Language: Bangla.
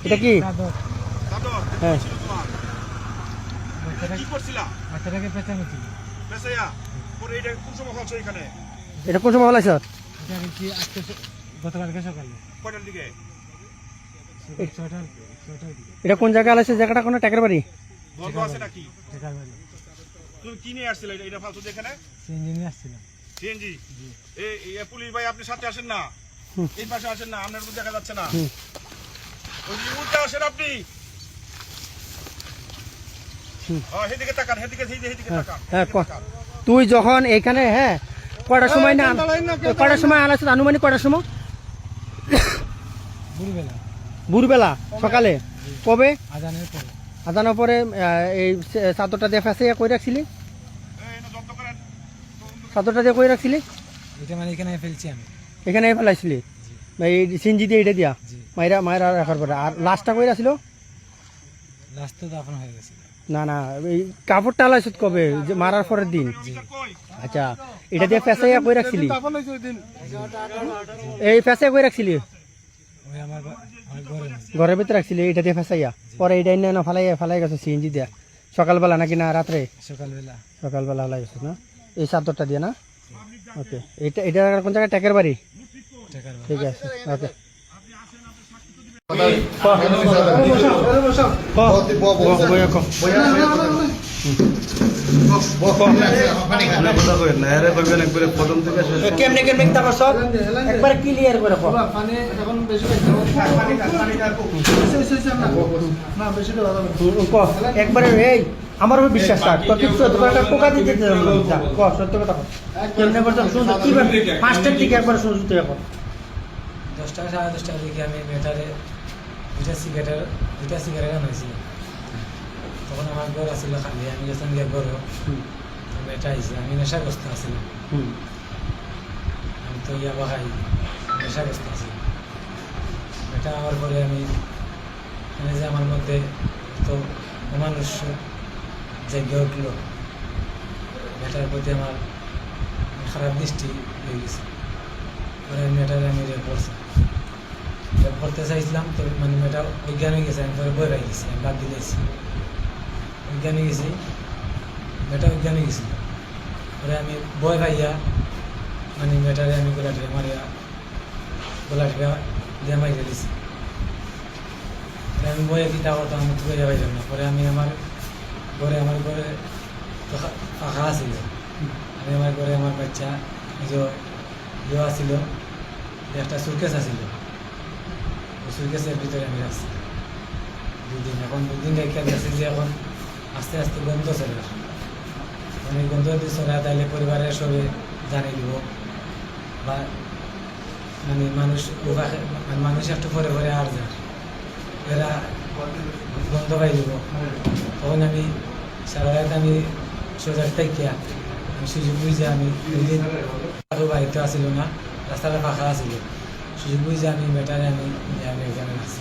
এটা কি? হ্যাঁ, এটা কোন সময় হলাইছ? এটা কোন জায়গায় আলাইছে? জায়গাটা কোনো টাকার বাড়ি? পুলিশ ভাই আপনি সাথে আসেন না, এই পাশে আসেন না, আপনার দেখা যাচ্ছে না, ওই উল্টে আসেন আপনি। তুই যখন এখানে হ্যাঁ কটার সময় না কটার সময় আনাস? আনুমানিক কটার সময়? ভোরবেলা সকালে? কবে? আজানের পরে এই চাদরটা দিয়ে ফেসে কই রাখছিলি? চাদরটা দিয়ে কই রাখছিলি? এখানে ফেলাইছিলি এই সিনজি দিয়ে এটা দিয়া মায়েরা রাখার পরে? আর লাশটা কই রাখছিল? না না, এই কাপড়টা আলাইছত কবে? যে মারার পরের দিন? আচ্ছা, এটা দিয়ে ফেসাইয়া কই রাখছিলি? এই ফেসাইয়া কই রাখছিলি? ঘরের ভিতরে রাখছিলি এটা দিয়ে ফেসাইয়া? পরে এটা না ফালাই গেছে সিএনজি দিয়া সকালবেলা নাকি না রাত্রে? সকালবেলা ফালাই গেছে না এই চাদরটা দিয়ে না? ওকে, এটা কোন জায়গায়? টাকার বাড়ি? ঠিক আছে, ওকে। কেমনে কেমনে তারপর সব একবার ক্লিয়ার করে একবারে। এই আমার উপর বিশ্বাস থাক, তোর কিছু পোকা দিতে সত্য কথা কেমনে করতাম শুনছো? কি পাঁচটার দিকে একবার শুনছো তুই? এখন 10টা 10:30টার দিকে আমি মেটারে দুইটা সিগারেট আনাইছি। তখন আমার ঘর আসছিল খালি, আমি গেছিলাম গিয়ে ঘর, মেটা আইসি। আমি নেশাগ্রস্ত আসছিলাম, আমি তো ইয়াবা খাই, নেশাগ্রস্ত আছি। মেটা আমার পরে আমি যে আমার মধ্যে তো অমানুষ জেগে উঠল, মেটার প্রতি আমার খারাপ দৃষ্টি হয়ে গেছে। পরে মেটারে আমি রেপ করছি, রেপ করতে চাইছিলাম তো মানে মেয়েটা অজ্ঞান হয়ে গেছে। আমি পরে বই পাই গেছি, আমি বাদ দিলেছি, অজ্ঞান হয়ে গেছি, মেয়েটা অজ্ঞান হয়ে গেছিল। পরে আমি বই পাইয়া মানে মেয়েটারে আমি গোলাটিয়া মারিয়া দিয়ে মারিয়ে দিয়েছি। আমি বইয়ে কিতা করতাম, আমি বইয়া পাইলাম না। পরে আমি আমার ঘরে তো পাখা আছিল, আমি আমার ঘরে আমার বাচ্চা ইয়ে আসছিল, একটা সুটকেস আসছিল, ওই সুটকেসের ভিতরে আমি রাখছি 2 দিন। এখন 2 দিন রেখে গেছি যে এখন আস্তে আস্তে গন্ধ চলে আসে। মানে গন্ধ যদি চলে তাহলে পরিবারের সবে জানিয়ে দিব, বা মানে মানুষ একটু পরে পরে আর যায়, এরা গন্ধ পাই দিব। তখন আমি সারা রাত আমি সোজার থেকে আমি সুযোগ বুঝে আমি আরও বাড়িতে আসিল না, রাস্তাটা ফাঁকা আসিল, সুযোগ বুঝে আমি বেটারে আমি এখানে আসি।